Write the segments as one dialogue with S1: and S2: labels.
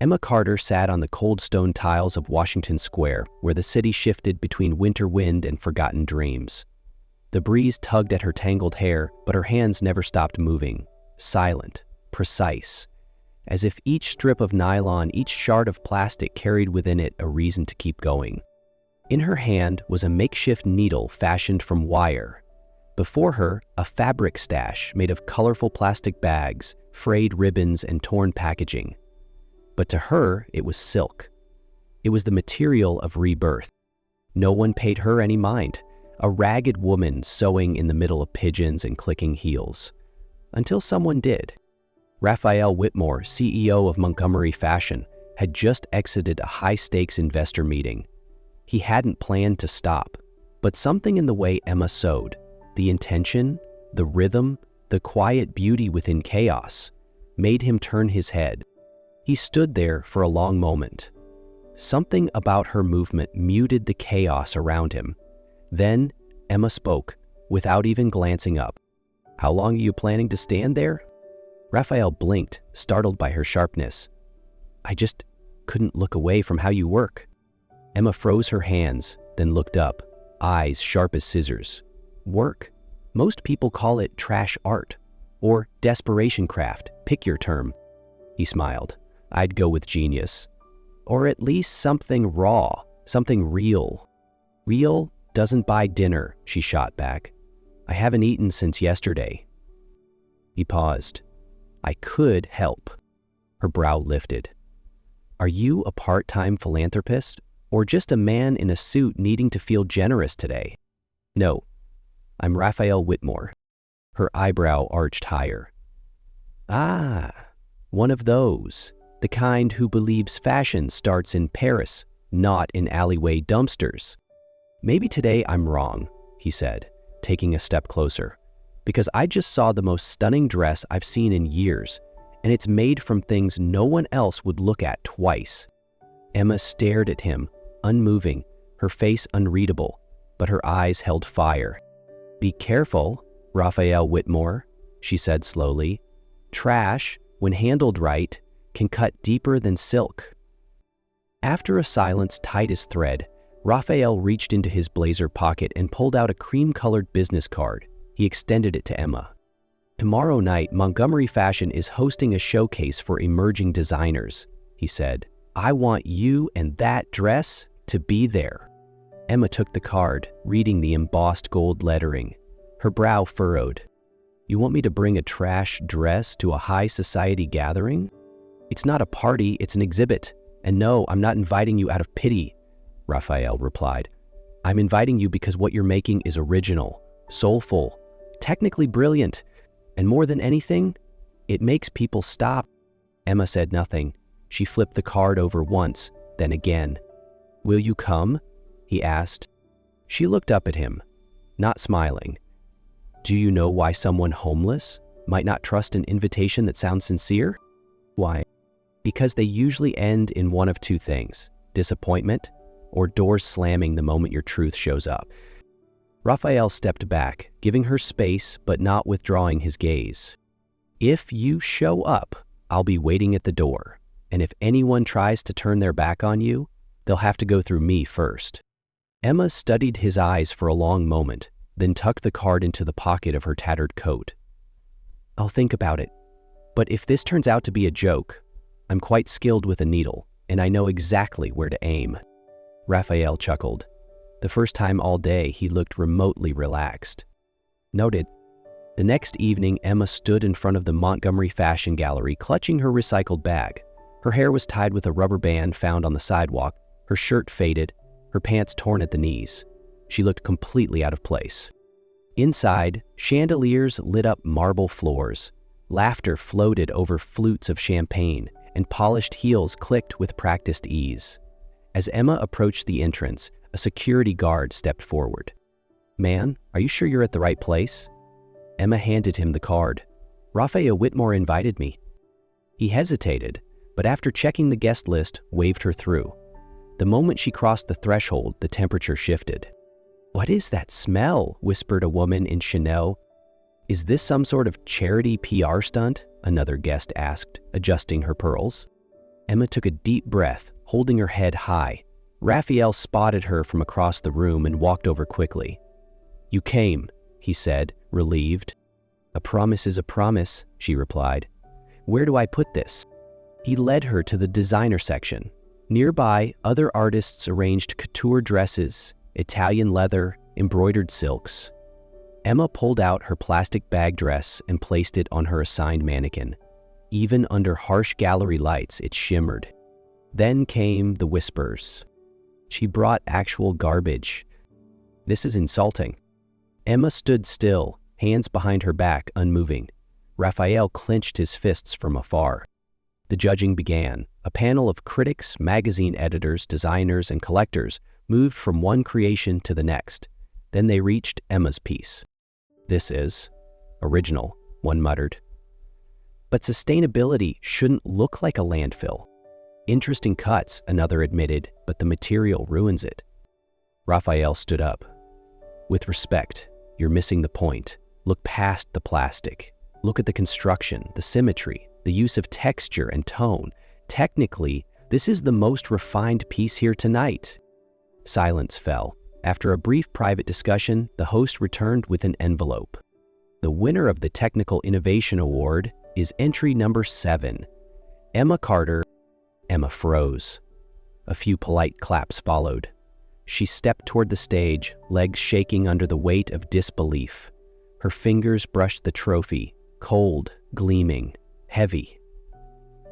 S1: Emma Carter sat on the cold stone tiles of Washington Square, where the city shifted between winter wind and forgotten dreams. The breeze tugged at her tangled hair, but her hands never stopped moving, silent, precise, as if each strip of nylon, each shard of plastic carried within it a reason to keep going. In her hand was a makeshift needle fashioned from wire. Before her, a fabric stash made of colorful plastic bags, frayed ribbons, and torn packaging. But to her, it was silk. It was the material of rebirth. No one paid her any mind, a ragged woman sewing in the middle of pigeons and clicking heels. Until someone did. Raphael Whitmore, CEO of Montgomery Fashion, had just exited a high-stakes investor meeting. He hadn't planned to stop, but something in the way Emma sewed, the intention, the rhythm, the quiet beauty within chaos, made him turn his head. He stood there for a long moment. Something about her movement muted the chaos around him. Then Emma spoke, without even glancing up. "How long are you planning to stand there?" Raphael blinked, startled by her sharpness. "I just couldn't look away from how you work." Emma froze her hands, then looked up, eyes sharp as scissors. "Work? Most people call it trash art, or desperation craft, pick your term." He smiled. "I'd go with genius. Or at least something raw, something real." "Real doesn't buy dinner," she shot back. "I haven't eaten since yesterday." He paused. "I could help." Her brow lifted. "Are you a part-time philanthropist, or just a man in a suit needing to feel generous today?" "No, I'm Raphael Whitmore." Her eyebrow arched higher. "Ah, one of those. The kind who believes fashion starts in Paris, not in alleyway dumpsters." "Maybe today I'm wrong," he said, taking a step closer, "because I just saw the most stunning dress I've seen in years, and it's made from things no one else would look at twice." Emma stared at him, unmoving, her face unreadable, but her eyes held fire. "Be careful, Raphael Whitmore," she said slowly. "Trash, when handled right, can cut deeper than silk." After a silence tight as thread, Raphael reached into his blazer pocket and pulled out a cream-colored business card. He extended it to Emma. "Tomorrow night, Montgomery Fashion is hosting a showcase for emerging designers," he said. "I want you and that dress to be there." Emma took the card, reading the embossed gold lettering. Her brow furrowed. "You want me to bring a trash dress to a high society gathering?" "It's not a party, it's an exhibit. And no, I'm not inviting you out of pity," Raphael replied. "I'm inviting you because what you're making is original, soulful, technically brilliant, and more than anything, it makes people stop." Emma said nothing. She flipped the card over once, then again. "Will you come?" he asked. She looked up at him, not smiling. "Do you know why someone homeless might not trust an invitation that sounds sincere?" "Why?" "Because they usually end in one of two things, disappointment or doors slamming the moment your truth shows up." Raphael stepped back, giving her space but not withdrawing his gaze. "If you show up, I'll be waiting at the door, and if anyone tries to turn their back on you, they'll have to go through me first." Emma studied his eyes for a long moment, then tucked the card into the pocket of her tattered coat. "I'll think about it, but if this turns out to be a joke, I'm quite skilled with a needle, and I know exactly where to aim." Raphael chuckled. The first time all day, he looked remotely relaxed. Noted. The next evening, Emma stood in front of the Montgomery Fashion Gallery, clutching her recycled bag. Her hair was tied with a rubber band found on the sidewalk, her shirt faded, her pants torn at the knees. She looked completely out of place. Inside, chandeliers lit up marble floors. Laughter floated over flutes of champagne, and polished heels clicked with practiced ease. As Emma approached the entrance, a security guard stepped forward. "Man, are you sure you're at the right place?" Emma handed him the card. "Raphael Whitmore invited me." He hesitated, but after checking the guest list, waved her through. The moment she crossed the threshold, the temperature shifted. "What is that smell?" whispered a woman in Chanel. "Is this some sort of charity PR stunt?" another guest asked, adjusting her pearls. Emma took a deep breath, holding her head high. Raphael spotted her from across the room and walked over quickly. "You came," he said, relieved. "A promise is a promise," she replied. "Where do I put this?" He led her to the designer section. Nearby, other artists arranged couture dresses, Italian leather, embroidered silks. Emma pulled out her plastic bag dress and placed it on her assigned mannequin. Even under harsh gallery lights, it shimmered. Then came the whispers. "She brought actual garbage. This is insulting." Emma stood still, hands behind her back, unmoving. Raphael clenched his fists from afar. The judging began. A panel of critics, magazine editors, designers, and collectors moved from one creation to the next. Then they reached Emma's piece. "This is original," one muttered. "But sustainability shouldn't look like a landfill." "Interesting cuts," another admitted, "but the material ruins it." Raphael stood up. "With respect, you're missing the point. Look past the plastic. Look at the construction, the symmetry, the use of texture and tone. Technically, this is the most refined piece here tonight." Silence fell. After a brief private discussion, the host returned with an envelope. "The winner of the Technical Innovation Award is entry number 7, Emma Carter." Emma froze. A few polite claps followed. She stepped toward the stage, legs shaking under the weight of disbelief. Her fingers brushed the trophy, cold, gleaming, heavy.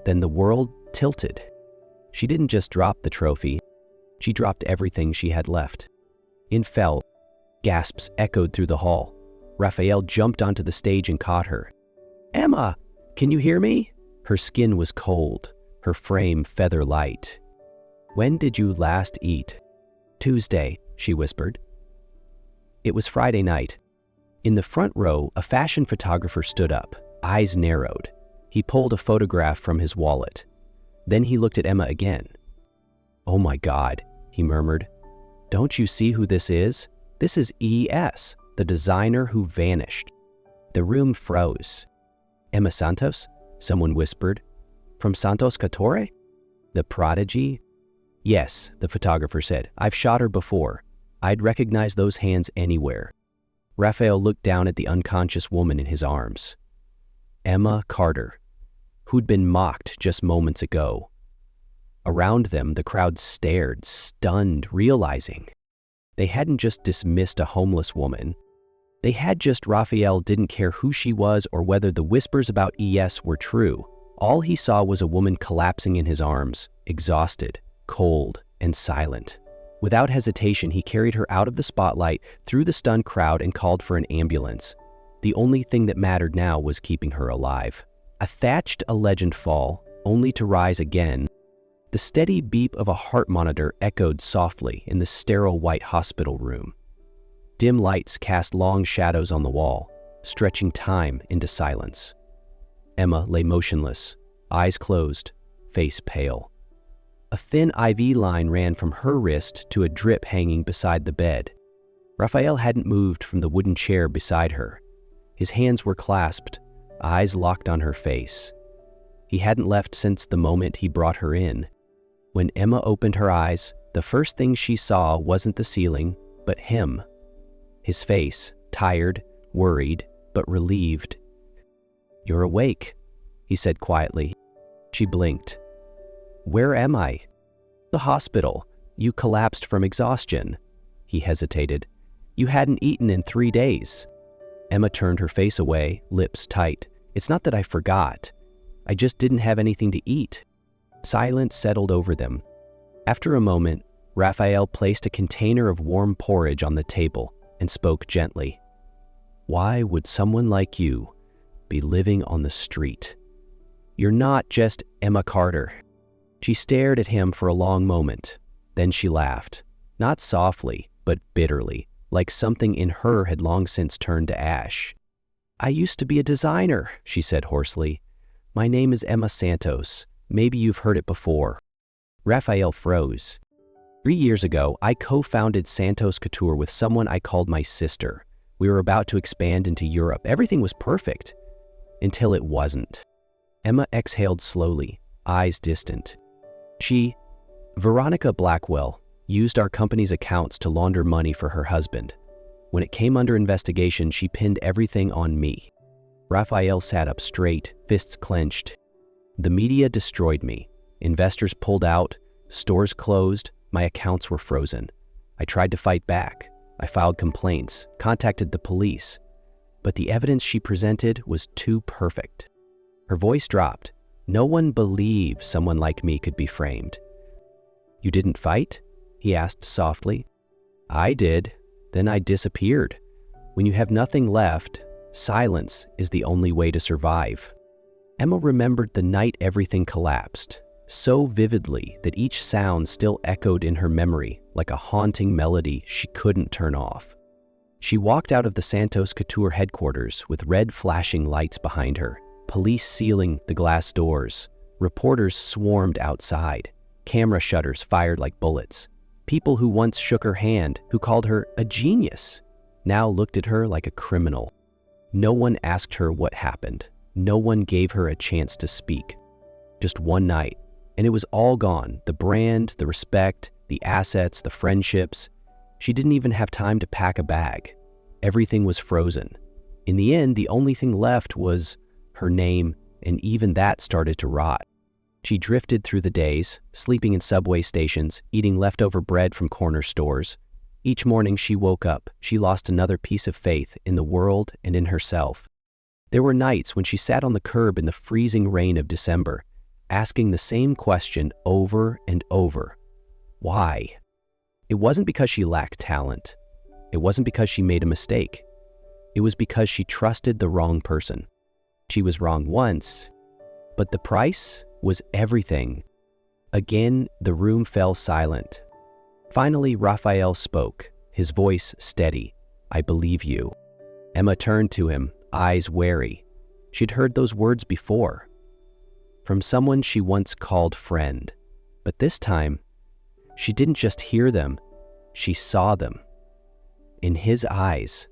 S1: Then the world tilted. She didn't just drop the trophy, she dropped everything she had left. In fell. Gasps echoed through the hall. Raphael jumped onto the stage and caught her. "Emma, can you hear me?" Her skin was cold, her frame feather light. "When did you last eat?" "Tuesday," she whispered. It was Friday night. In the front row, a fashion photographer stood up, eyes narrowed. He pulled a photograph from his wallet. Then he looked at Emma again. "Oh my God," he murmured. "Don't you see who this is? This is E.S., the designer who vanished." The room froze. "Emma Santos?" someone whispered. "From Santos Couture? The prodigy?" "Yes," the photographer said. "I've shot her before. I'd recognize those hands anywhere." Raphael looked down at the unconscious woman in his arms. Emma Carter, who'd been mocked just moments ago. Around them, the crowd stared, stunned, realizing they hadn't just dismissed a homeless woman. They had just Raphael didn't care who she was or whether the whispers about ES were true. All he saw was a woman collapsing in his arms, exhausted, cold, and silent. Without hesitation, he carried her out of the spotlight, through the stunned crowd, and called for an ambulance. The only thing that mattered now was keeping her alive. A thatched legend fall, only to rise again. The steady beep of a heart monitor echoed softly in the sterile white hospital room. Dim lights cast long shadows on the wall, stretching time into silence. Emma lay motionless, eyes closed, face pale. A thin IV line ran from her wrist to a drip hanging beside the bed. Raphael hadn't moved from the wooden chair beside her. His hands were clasped, eyes locked on her face. He hadn't left since the moment he brought her in. When Emma opened her eyes, the first thing she saw wasn't the ceiling, but him. His face, tired, worried, but relieved. "You're awake," he said quietly. She blinked. "Where am I?" "The hospital. You collapsed from exhaustion." He hesitated. "You hadn't eaten in 3 days." Emma turned her face away, lips tight. "It's not that I forgot. I just didn't have anything to eat." Silence settled over them. After a moment, Raphael placed a container of warm porridge on the table and spoke gently. "Why would someone like you be living on the street? You're not just Emma Carter." She stared at him for a long moment. Then she laughed, not softly, but bitterly, like something in her had long since turned to ash. "I used to be a designer," she said hoarsely. "My name is Emma Santos. Maybe you've heard it before." Raphael froze. 3 years ago, I co-founded Santos Couture with someone I called my sister. We were about to expand into Europe. Everything was perfect. Until it wasn't. Emma exhaled slowly, eyes distant. Veronica Blackwell, used our company's accounts to launder money for her husband. When it came under investigation, she pinned everything on me. Raphael sat up straight, fists clenched. The media destroyed me. Investors pulled out, stores closed, my accounts were frozen. I tried to fight back. I filed complaints, contacted the police. But the evidence she presented was too perfect. Her voice dropped. No one believed someone like me could be framed. You didn't fight? He asked softly. I did. Then I disappeared. When you have nothing left, silence is the only way to survive. Emma remembered the night everything collapsed, so vividly that each sound still echoed in her memory like a haunting melody she couldn't turn off. She walked out of the Santos Couture headquarters with red flashing lights behind her, police sealing the glass doors. Reporters swarmed outside. Camera shutters fired like bullets. People who once shook her hand, who called her a genius, now looked at her like a criminal. No one asked her what happened. No one gave her a chance to speak. Just one night, and it was all gone. The brand, the respect, the assets, the friendships. She didn't even have time to pack a bag. Everything was frozen. In the end, the only thing left was her name, and even that started to rot. She drifted through the days, sleeping in subway stations, eating leftover bread from corner stores. Each morning she woke up, she lost another piece of faith in the world and in herself. There were nights when she sat on the curb in the freezing rain of December, asking the same question over and over. Why? It wasn't because she lacked talent. It wasn't because she made a mistake. It was because she trusted the wrong person. She was wrong once, but the price was everything. Again, the room fell silent. Finally, Raphael spoke, his voice steady. I believe you. Emma turned to him, eyes wary. She'd heard those words before, from someone she once called friend. But this time, she didn't just hear them, she saw them. In his eyes,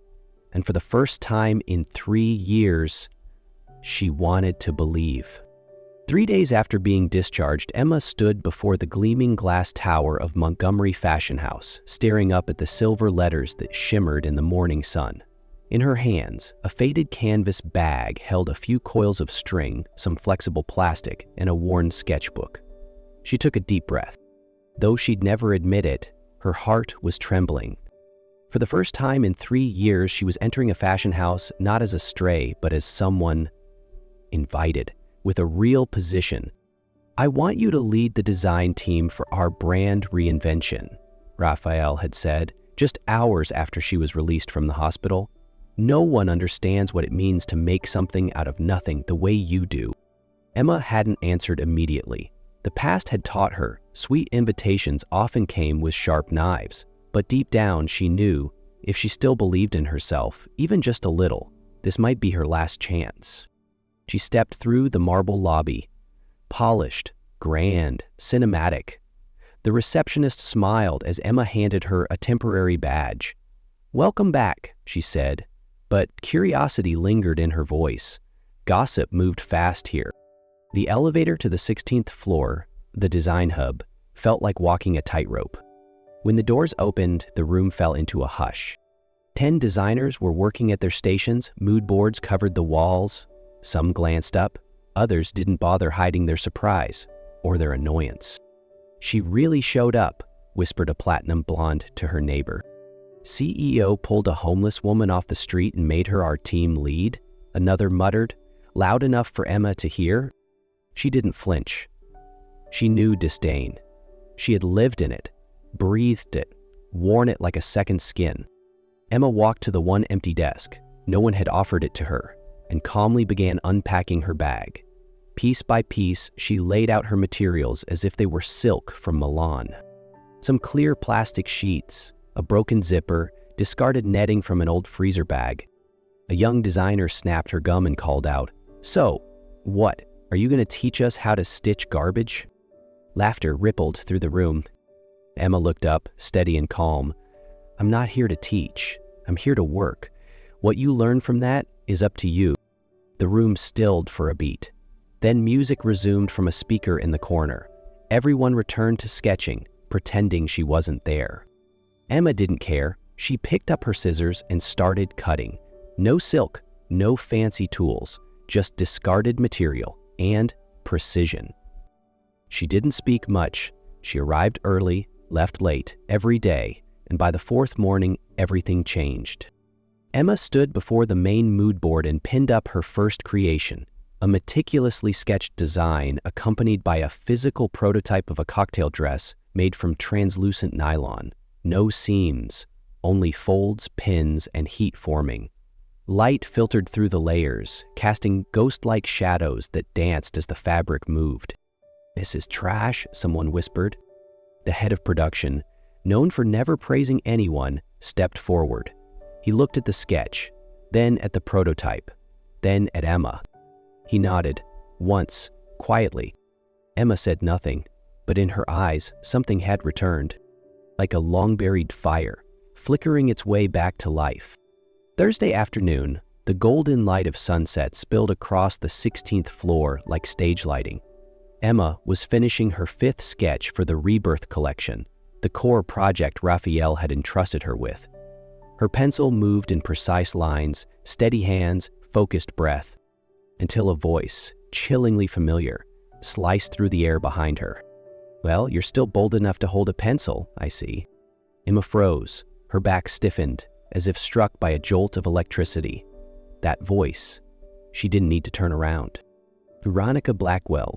S1: and for the first time in 3 years, she wanted to believe. 3 days after being discharged, Emma stood before the gleaming glass tower of Montgomery Fashion House, staring up at the silver letters that shimmered in the morning sun. In her hands, a faded canvas bag held a few coils of string, some flexible plastic, and a worn sketchbook. She took a deep breath. Though she'd never admit it, her heart was trembling. For the first time in 3 years, she was entering a fashion house not as a stray, but as someone invited, with a real position. I want you to lead the design team for our brand reinvention, Raphael had said, just hours after she was released from the hospital. No one understands what it means to make something out of nothing the way you do. Emma hadn't answered immediately. The past had taught her sweet invitations often came with sharp knives, but deep down she knew if she still believed in herself, even just a little, this might be her last chance. She stepped through the marble lobby, polished, grand, cinematic. The receptionist smiled as Emma handed her a temporary badge. Welcome back, she said, but curiosity lingered in her voice. Gossip moved fast here. The elevator to the 16th floor, the design hub, felt like walking a tightrope. When the doors opened, the room fell into a hush. 10 designers were working at their stations, mood boards covered the walls. Some glanced up, others didn't bother hiding their surprise or their annoyance. She really showed up, whispered a platinum blonde to her neighbor. CEO pulled a homeless woman off the street and made her our team lead, another muttered, loud enough for Emma to hear. She didn't flinch. She knew disdain. She had lived in it, breathed it, worn it like a second skin. Emma walked to the one empty desk. No one had offered it to her, and calmly began unpacking her bag. Piece by piece, she laid out her materials as if they were silk from Milan. Some clear plastic sheets, a broken zipper, discarded netting from an old freezer bag. A young designer snapped her gum and called out, "So, what? Are you going to teach us how to stitch garbage?" Laughter rippled through the room. Emma looked up, steady and calm. "I'm not here to teach. I'm here to work. What you learn from that is up to you." The room stilled for a beat. Then music resumed from a speaker in the corner. Everyone returned to sketching, pretending she wasn't there. Emma didn't care. She picked up her scissors and started cutting. No silk, no fancy tools, just discarded material and precision. She didn't speak much. She arrived early, left late, every day, and by the fourth morning, everything changed. Emma stood before the main mood board and pinned up her first creation, a meticulously sketched design accompanied by a physical prototype of a cocktail dress made from translucent nylon. No seams, only folds, pins, and heat forming. Light filtered through the layers, casting ghost-like shadows that danced as the fabric moved. "This is trash," someone whispered. The head of production, known for never praising anyone, stepped forward. He looked at the sketch, then at the prototype, then at Emma. He nodded, once, quietly. Emma said nothing, but in her eyes, something had returned, like a long-buried fire, flickering its way back to life. Thursday afternoon, the golden light of sunset spilled across the 16th floor like stage lighting. Emma was finishing her 5th sketch for the Rebirth collection, the core project Raphael had entrusted her with. Her pencil moved in precise lines, steady hands, focused breath, until a voice, chillingly familiar, sliced through the air behind her. "Well, you're still bold enough to hold a pencil, I see." Emma froze, her back stiffened, as if struck by a jolt of electricity. That voice. She didn't need to turn around. Veronica Blackwell.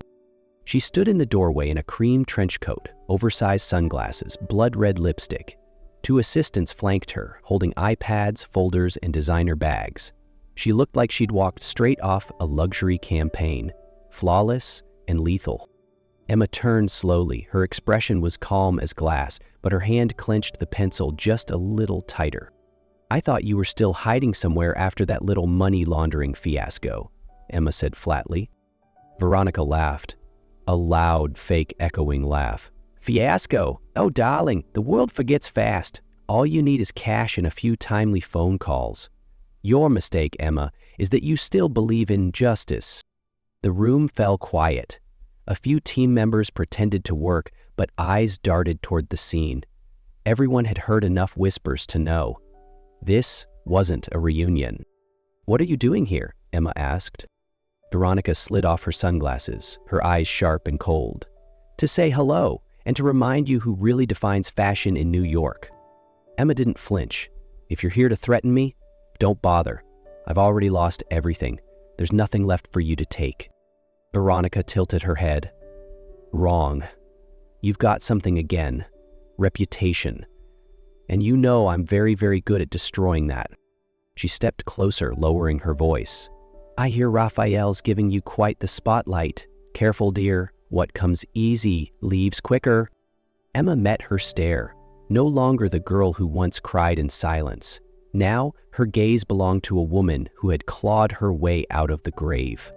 S1: She stood in the doorway in a cream trench coat, oversized sunglasses, blood-red lipstick. 2 assistants flanked her, holding iPads, folders, and designer bags. She looked like she'd walked straight off a luxury campaign, flawless and lethal. Emma turned slowly. Her expression was calm as glass, but her hand clenched the pencil just a little tighter. "I thought you were still hiding somewhere after that little money laundering fiasco," Emma said flatly. Veronica laughed, a loud, fake echoing laugh. "Fiasco? Oh, darling, the world forgets fast. All you need is cash and a few timely phone calls. Your mistake, Emma, is that you still believe in justice." The room fell quiet. A few team members pretended to work, but eyes darted toward the scene. Everyone had heard enough whispers to know. This wasn't a reunion. "What are you doing here?" Emma asked. Veronica slid off her sunglasses, her eyes sharp and cold. "To say hello, and to remind you who really defines fashion in New York." Emma didn't flinch. "If you're here to threaten me, don't bother. I've already lost everything. There's nothing left for you to take." Veronica tilted her head. "Wrong. You've got something again. Reputation. And you know I'm very, very good at destroying that." She stepped closer, lowering her voice. "I hear Raphael's giving you quite the spotlight. Careful, dear. What comes easy leaves quicker." Emma met her stare. No longer the girl who once cried in silence. Now, her gaze belonged to a woman who had clawed her way out of the grave.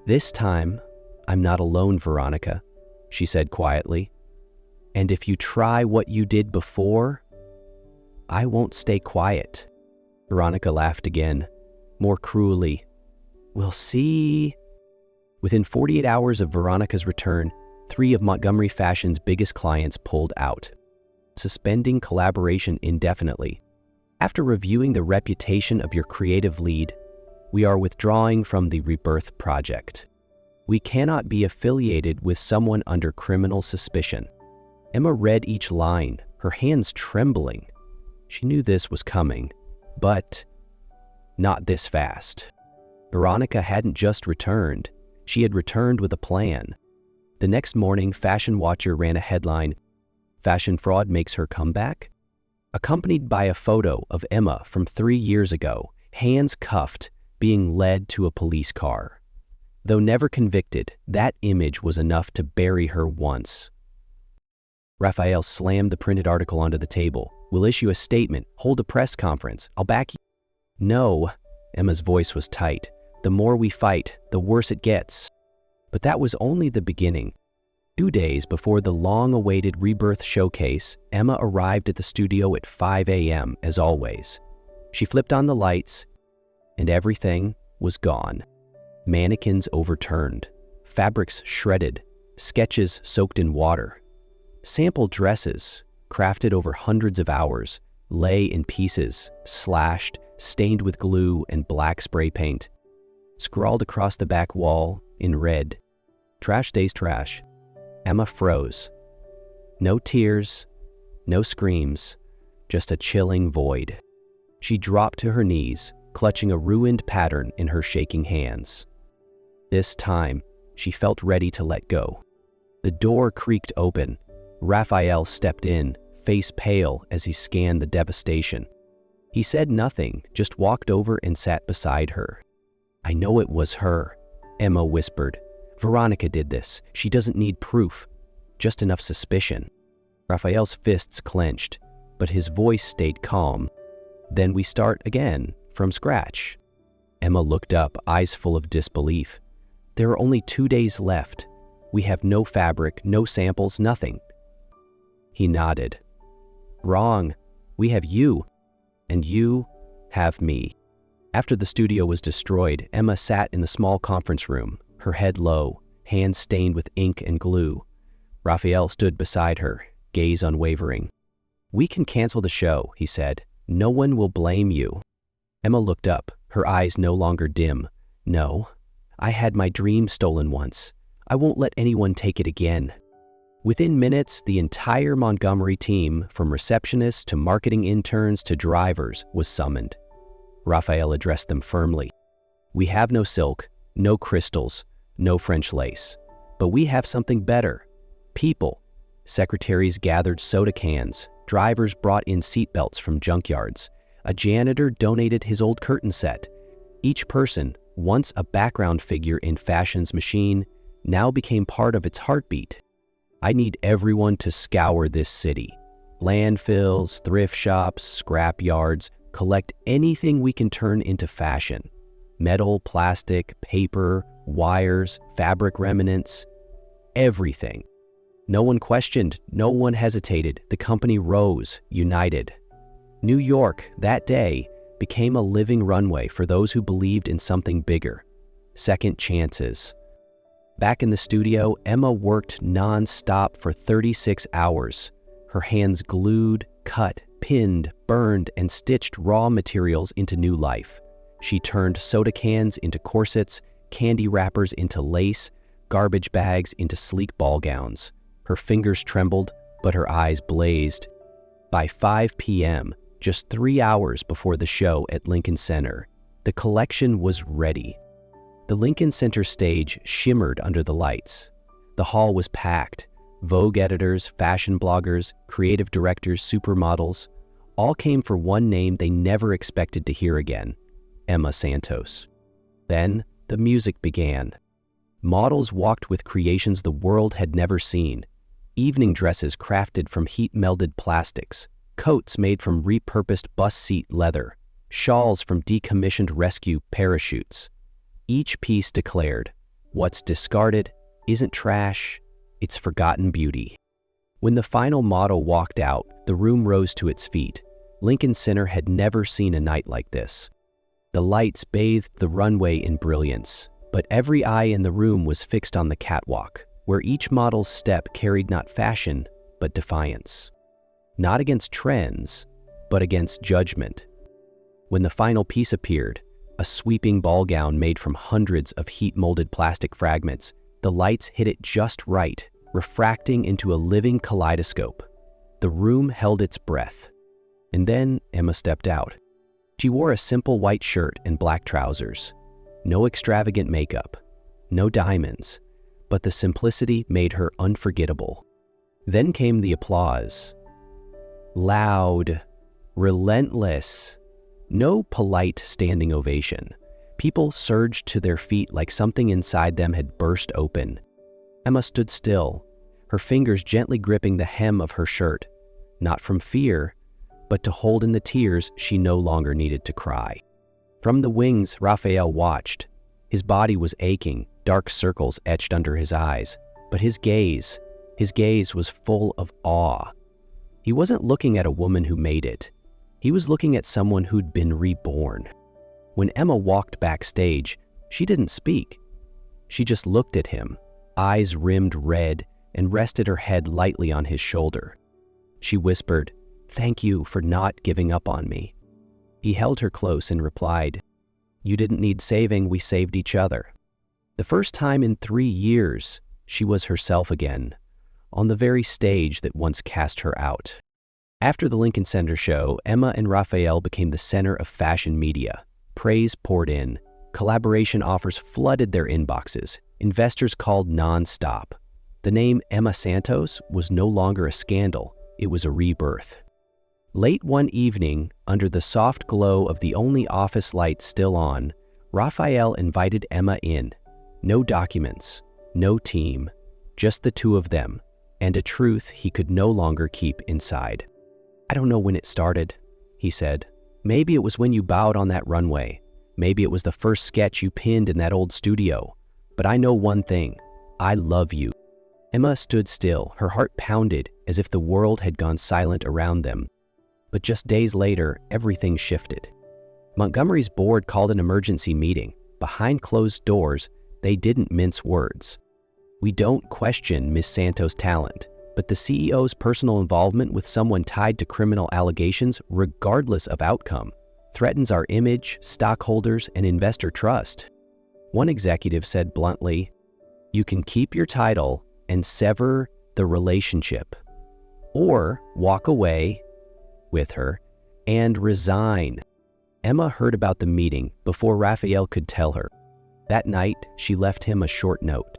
S1: "This time, I'm not alone, Veronica," she said quietly. "And if you try what you did before, I won't stay quiet." Veronica laughed again, more cruelly. "We'll see." Within 48 hours of Veronica's return, 3 of Montgomery Fashion's biggest clients pulled out, suspending collaboration indefinitely. "After reviewing the reputation of your creative lead, we are withdrawing from the Rebirth project. We cannot be affiliated with someone under criminal suspicion." Emma read each line, her hands trembling. She knew this was coming, but not this fast. Veronica hadn't just returned. She had returned with a plan. The next morning, Fashion Watcher ran a headline, "Fashion Fraud Makes Her Comeback?" accompanied by a photo of Emma from 3 years ago, hands cuffed, being led to a police car. Though never convicted, that image was enough to bury her once. Raphael slammed the printed article onto the table. "We'll issue a statement, hold a press conference. I'll back you." "No," Emma's voice was tight. "The more we fight, the worse it gets." But that was only the beginning. 2 days before the long-awaited Rebirth showcase, Emma arrived at the studio at 5 a.m. as always. She flipped on the lights, and everything was gone. Mannequins overturned, fabrics shredded, sketches soaked in water. Sample dresses, crafted over hundreds of hours, lay in pieces, slashed, stained with glue and black spray paint. Scrawled across the back wall, in red, "Trash stays trash." Emma froze. No tears, no screams, just a chilling void. She dropped to her knees, clutching a ruined pattern in her shaking hands. This time, she felt ready to let go. The door creaked open. Raphael stepped in, face pale as he scanned the devastation. He said nothing, just walked over and sat beside her. "I know it was her," Emma whispered. "Veronica did this. She doesn't need proof, just enough suspicion." Raphael's fists clenched, but his voice stayed calm. "Then we start again, from scratch." Emma looked up, eyes full of disbelief. "There are only 2 days left. We have no fabric, no samples, nothing." He nodded. "Wrong. We have you, and you have me." After the studio was destroyed, Emma sat in the small conference room, her head low, hands stained with ink and glue. Raphael stood beside her, gaze unwavering. "We can cancel the show," he said. "No one will blame you." Emma looked up, her eyes no longer dim. "No, I had my dream stolen once. I won't let anyone take it again." Within minutes, the entire Montgomery team, from receptionists to marketing interns to drivers, was summoned. Raphael addressed them firmly. "We have no silk, no crystals, no French lace. But we have something better. People." Secretaries gathered soda cans. Drivers brought in seatbelts from junkyards. A janitor donated his old curtain set. Each person, once a background figure in fashion's machine, now became part of its heartbeat. "I need everyone to scour this city. Landfills, thrift shops, scrap yards, collect anything we can turn into fashion. Metal, plastic, paper, wires, fabric remnants, everything." No one questioned, no one hesitated. The company rose, united. New York, that day, became a living runway for those who believed in something bigger. Second chances. Back in the studio, Emma worked non-stop for 36 hours. Her hands glued, cut, pinned, burned, and stitched raw materials into new life. She turned soda cans into corsets, candy wrappers into lace, garbage bags into sleek ball gowns. Her fingers trembled, but her eyes blazed. By 5 p.m., just 3 hours before the show at Lincoln Center, the collection was ready. The Lincoln Center stage shimmered under the lights. The hall was packed. Vogue editors, fashion bloggers, creative directors, supermodels, all came for one name they never expected to hear again: Emma Santos. Then the music began. Models walked with creations the world had never seen. Evening dresses crafted from heat-melded plastics, coats made from repurposed bus seat leather, shawls from decommissioned rescue parachutes. Each piece declared, "What's discarded isn't trash, it's forgotten beauty." When the final model walked out, the room rose to its feet. Lincoln Center had never seen a night like this. The lights bathed the runway in brilliance, but every eye in the room was fixed on the catwalk, where each model's step carried not fashion, but defiance. Not against trends, but against judgment. When the final piece appeared, a sweeping ball gown made from hundreds of heat-molded plastic fragments, the lights hit it just right, refracting into a living kaleidoscope. The room held its breath. And then Emma stepped out. She wore a simple white shirt and black trousers. No extravagant makeup, no diamonds, but the simplicity made her unforgettable. Then came the applause. Loud, relentless, no polite standing ovation. People surged to their feet like something inside them had burst open. Emma stood still, her fingers gently gripping the hem of her shirt, not from fear, but to hold in the tears she no longer needed to cry. From the wings, Raphael watched. His body was aching, dark circles etched under his eyes, but his gaze was full of awe. He wasn't looking at a woman who made it. He was looking at someone who'd been reborn. When Emma walked backstage, she didn't speak. She just looked at him, eyes rimmed red, and rested her head lightly on his shoulder. She whispered, "Thank you for not giving up on me." He held her close and replied, "You didn't need saving, we saved each other." The first time in 3 years, she was herself again, on the very stage that once cast her out. After the Lincoln Center show, Emma and Raphael became the center of fashion media. Praise poured in. Collaboration offers flooded their inboxes. Investors called non-stop. The name Emma Santos was no longer a scandal. It was a rebirth. Late one evening, under the soft glow of the only office lights still on, Raphael invited Emma in. No documents, no team, just the two of them, and a truth he could no longer keep inside. "I don't know when it started," he said. "Maybe it was when you bowed on that runway. Maybe it was the first sketch you pinned in that old studio. But I know one thing. I love you." Emma stood still, her heart pounded as if the world had gone silent around them. But just days later, everything shifted. Montgomery's board called an emergency meeting. Behind closed doors, they didn't mince words. "We don't question Ms. Santos' talent, but the CEO's personal involvement with someone tied to criminal allegations, regardless of outcome, threatens our image, stockholders, and investor trust." One executive said bluntly, "You can keep your title and sever the relationship, or walk away with her and resign." Emma heard about the meeting before Raphael could tell her. That night, she left him a short note.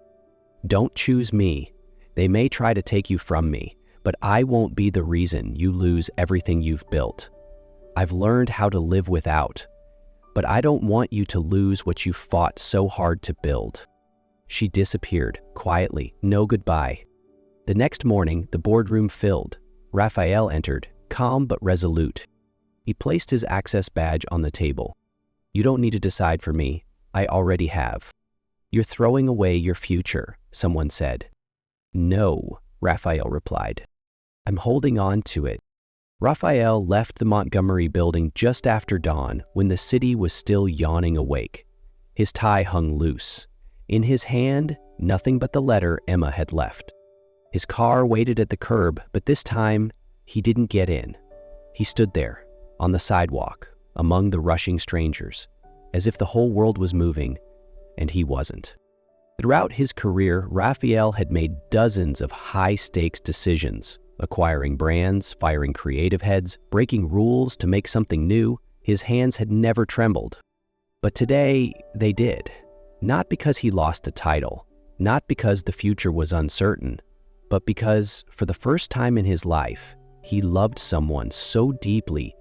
S1: "Don't choose me. They may try to take you from me, but I won't be the reason you lose everything you've built. I've learned how to live without, but I don't want you to lose what you fought so hard to build." She disappeared, quietly, no goodbye. The next morning, the boardroom filled. Raphael entered, calm but resolute. He placed his access badge on the table. "You don't need to decide for me. I already have." "You're throwing away your future," someone said. "No," Raphael replied. "I'm holding on to it." Raphael left the Montgomery building just after dawn when the city was still yawning awake. His tie hung loose. In his hand, nothing but the letter Emma had left. His car waited at the curb, but this time, he didn't get in. He stood there, on the sidewalk, among the rushing strangers, as if the whole world was moving, and he wasn't. Throughout his career, Raphael had made dozens of high-stakes decisions, acquiring brands, firing creative heads, breaking rules to make something new. His hands had never trembled. But today, they did. Not because he lost a title, not because the future was uncertain, but because, for the first time in his life, he loved someone so deeply,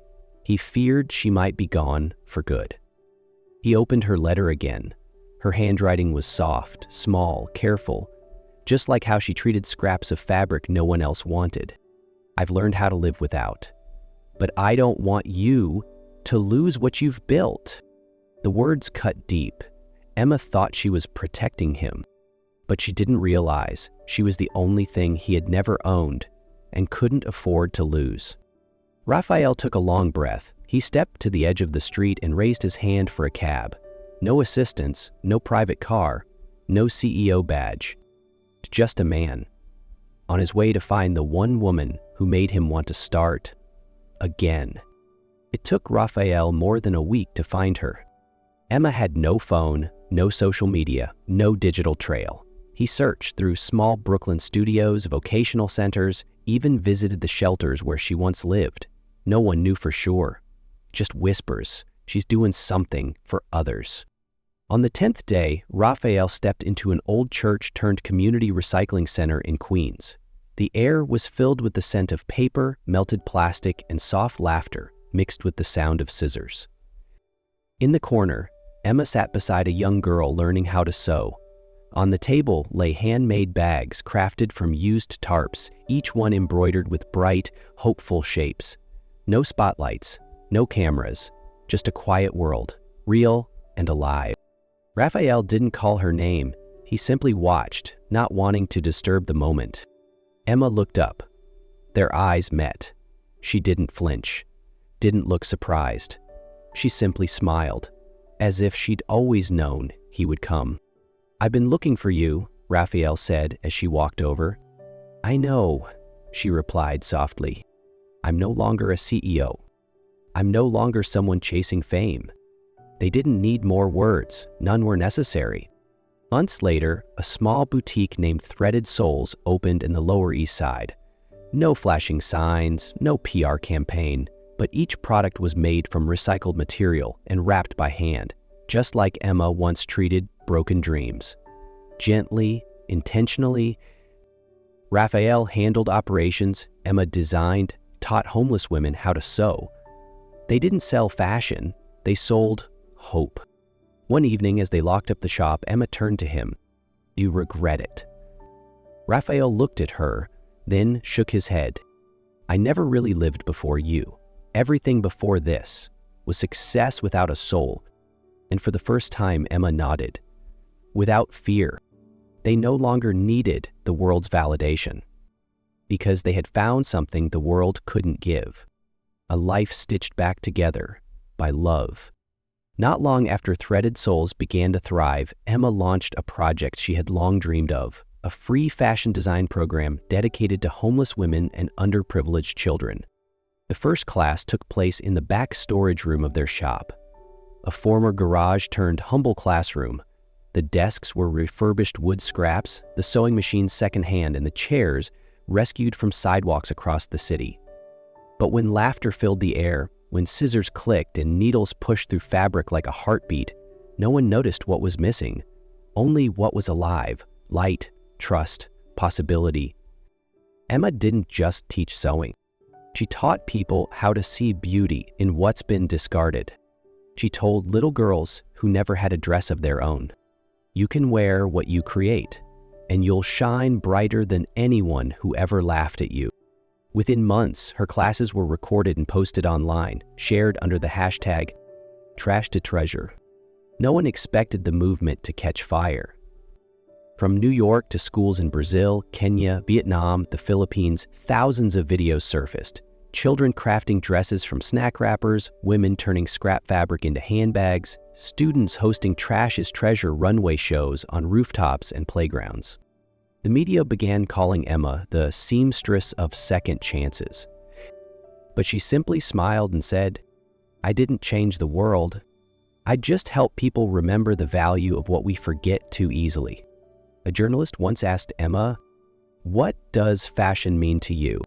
S1: he feared she might be gone for good. He opened her letter again. Her handwriting was soft, small, careful, just like how she treated scraps of fabric no one else wanted. "I've learned how to live without, but I don't want you to lose what you've built." The words cut deep. Emma thought she was protecting him, but she didn't realize she was the only thing he had never owned and couldn't afford to lose. Raphael took a long breath. He stepped to the edge of the street and raised his hand for a cab. No assistance, no private car, no CEO badge. Just a man, on his way to find the one woman who made him want to start again. It took Raphael more than a week to find her. Emma had no phone, no social media, no digital trail. He searched through small Brooklyn studios, vocational centers, even visited the shelters where she once lived. No one knew for sure. Just whispers. She's doing something for others. On the 10th day, Raphael stepped into an old church-turned-community recycling center in Queens. The air was filled with the scent of paper, melted plastic, and soft laughter mixed with the sound of scissors. In the corner, Emma sat beside a young girl learning how to sew. On the table lay handmade bags crafted from used tarps, each one embroidered with bright, hopeful shapes. No spotlights, no cameras, just a quiet world, real and alive. Raphael didn't call her name. He simply watched, not wanting to disturb the moment. Emma looked up. Their eyes met. She didn't flinch, didn't look surprised. She simply smiled, as if she'd always known he would come. "I've been looking for you," Raphael said as she walked over. "I know," she replied softly. "I'm no longer a CEO. I'm no longer someone chasing fame." They didn't need more words. None were necessary. Months later, a small boutique named Threaded Souls opened in the Lower East Side. No flashing signs, no PR campaign, but each product was made from recycled material and wrapped by hand, just like Emma once treated broken dreams. Gently, intentionally, Raphael handled operations, Emma designed, taught homeless women how to sew. They didn't sell fashion, they sold hope. One evening, as they locked up the shop, Emma turned to him. "You regret it." Raphael looked at her, then shook his head. "I never really lived before you. Everything before this was success without a soul." And for the first time, Emma nodded. Without fear. They no longer needed the world's validation, because they had found something the world couldn't give. A life stitched back together by love. Not long after Threaded Souls began to thrive, Emma launched a project she had long dreamed of, a free fashion design program dedicated to homeless women and underprivileged children. The first class took place in the back storage room of their shop, a former garage turned humble classroom. The desks were refurbished wood scraps, the sewing machines secondhand, and the chairs rescued from sidewalks across the city. But when laughter filled the air, when scissors clicked and needles pushed through fabric like a heartbeat, no one noticed what was missing, only what was alive: light, trust, possibility. Emma didn't just teach sewing. She taught people how to see beauty in what's been discarded. She told little girls who never had a dress of their own, "You can wear what you create, and you'll shine brighter than anyone who ever laughed at you." Within months, her classes were recorded and posted online, shared under the hashtag #TrashToTreasure. No one expected the movement to catch fire. From New York to schools in Brazil, Kenya, Vietnam, the Philippines, thousands of videos surfaced. Children crafting dresses from snack wrappers, women turning scrap fabric into handbags, students hosting Trash is Treasure runway shows on rooftops and playgrounds. The media began calling Emma the seamstress of second chances. But she simply smiled and said, "I didn't change the world. I just help people remember the value of what we forget too easily." A journalist once asked Emma, "What does fashion mean to you?"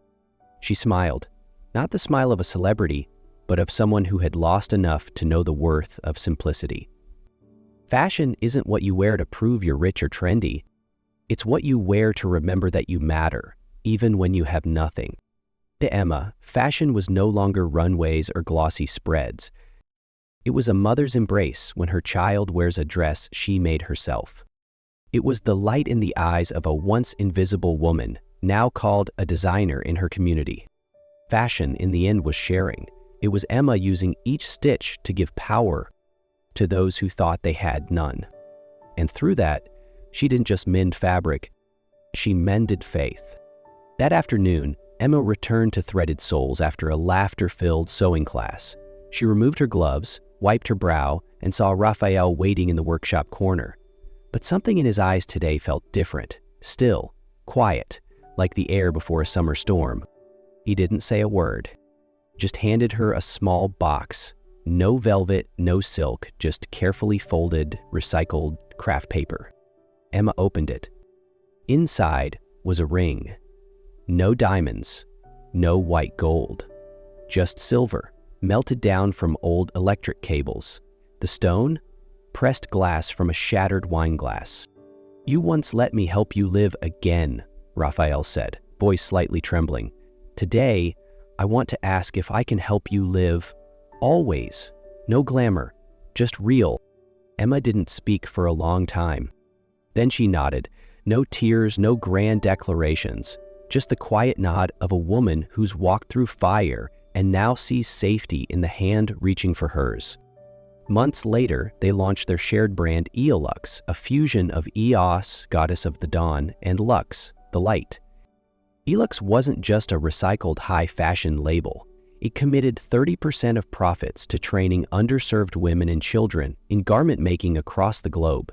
S1: She smiled, not the smile of a celebrity, but of someone who had lost enough to know the worth of simplicity. Fashion isn't what you wear to prove you're rich or trendy. It's what you wear to remember that you matter, even when you have nothing. To Emma, fashion was no longer runways or glossy spreads. It was a mother's embrace when her child wears a dress she made herself. It was the light in the eyes of a once invisible woman, now called a designer in her community. Fashion, in the end, was sharing. It was Emma using each stitch to give power to those who thought they had none. And through that, she didn't just mend fabric, she mended faith. That afternoon, Emma returned to Threaded Souls after a laughter-filled sewing class. She removed her gloves, wiped her brow, and saw Raphael waiting in the workshop corner. But something in his eyes today felt different, still, quiet, like the air before a summer storm. He didn't say a word, just handed her a small box. No velvet, no silk, just carefully folded, recycled craft paper. Emma opened it. Inside was a ring. No diamonds, no white gold, just silver, melted down from old electric cables. The stone? Pressed glass from a shattered wine glass. "You once let me help you live again," Raphael said, voice slightly trembling. "Today, I want to ask if I can help you live always. No glamour, just real." Emma didn't speak for a long time. Then she nodded. No tears, no grand declarations, just the quiet nod of a woman who's walked through fire and now sees safety in the hand reaching for hers. Months later, they launched their shared brand Eolux, a fusion of Eos, goddess of the dawn, and Lux, the light. Eolux wasn't just a recycled high fashion label. It committed 30% of profits to training underserved women and children in garment making across the globe.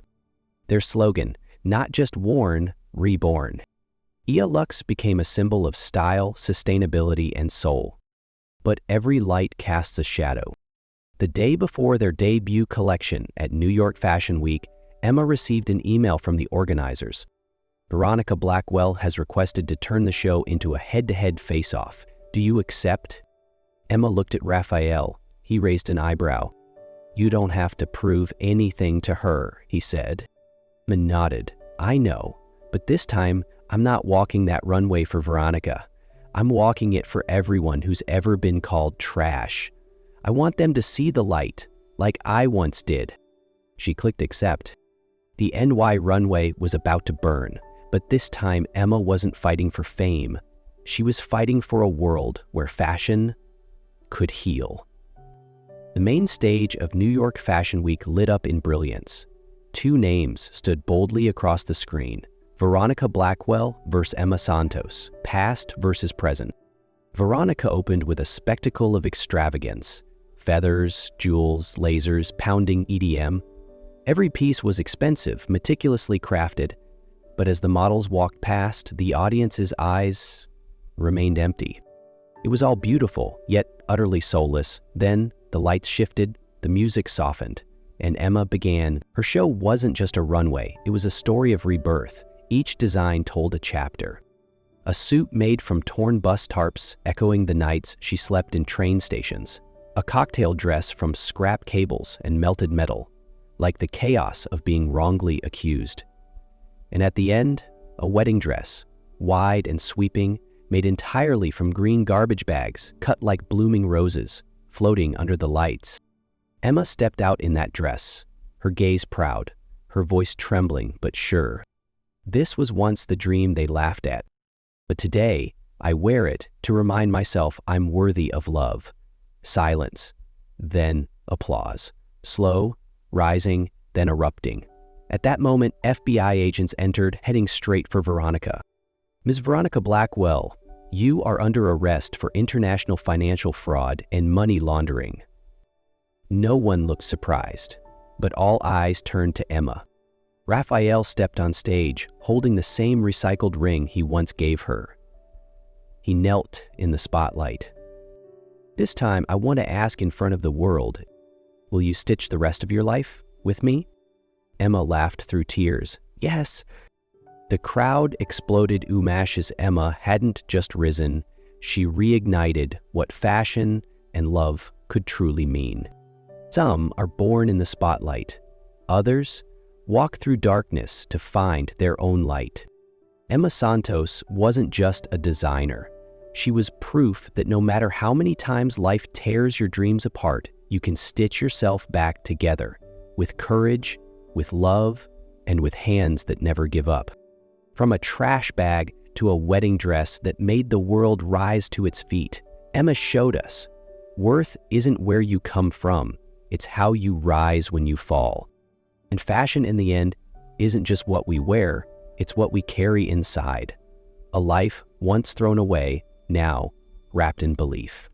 S1: Their slogan, Not just worn, reborn. Ia Lux became a symbol of style, sustainability, and soul. But every light casts a shadow. The day before their debut collection at New York Fashion Week, Emma received an email from the organizers. Veronica Blackwell has requested to turn the show into a head-to-head face-off. Do you accept? Emma looked at Raphael. He raised an eyebrow. You don't have to prove anything to her, he said. Emma nodded. I know, but this time I'm not walking that runway for Veronica. I'm walking it for everyone who's ever been called trash. I want them to see the light, like I once did. She clicked accept. The NY runway was about to burn, but this time Emma wasn't fighting for fame. She was fighting for a world where fashion could heal. The main stage of New York Fashion Week lit up in brilliance. Two names stood boldly across the screen: Veronica Blackwell versus Emma Santos, past versus present. Veronica opened with a spectacle of extravagance: feathers, jewels, lasers, pounding EDM. Every piece was expensive, meticulously crafted, but as the models walked past, the audience's eyes remained empty. It was all beautiful, yet utterly soulless. Then the lights shifted, the music softened, and Emma began. Her show wasn't just a runway, it was a story of rebirth. Each design told a chapter. A suit made from torn bus tarps, echoing the nights she slept in train stations. A cocktail dress from scrap cables and melted metal, like the chaos of being wrongly accused. And at the end, a wedding dress, wide and sweeping, made entirely from green garbage bags, cut like blooming roses, floating under the lights. Emma stepped out in that dress, her gaze proud, her voice trembling but sure. This was once the dream they laughed at. But today, I wear it to remind myself I'm worthy of love. Silence, then applause. Slow, rising, then erupting. At that moment, FBI agents entered, heading straight for Veronica. Ms. Veronica Blackwell, you are under arrest for international financial fraud and money laundering. No one looked surprised, but all eyes turned to Emma. Raphael stepped on stage, holding the same recycled ring he once gave her. He knelt in the spotlight. This time, I want to ask in front of the world, will you stitch the rest of your life with me? Emma laughed through tears. Yes. The crowd exploded as Emma hadn't just risen, she reignited what fashion and love could truly mean. Some are born in the spotlight. Others walk through darkness to find their own light. Emma Santos wasn't just a designer. She was proof that no matter how many times life tears your dreams apart, you can stitch yourself back together, with courage, with love, and with hands that never give up. From a trash bag to a wedding dress that made the world rise to its feet, Emma showed us, worth isn't where you come from, it's how you rise when you fall. And fashion, in the end, isn't just what we wear, it's what we carry inside. A life once thrown away, now wrapped in belief.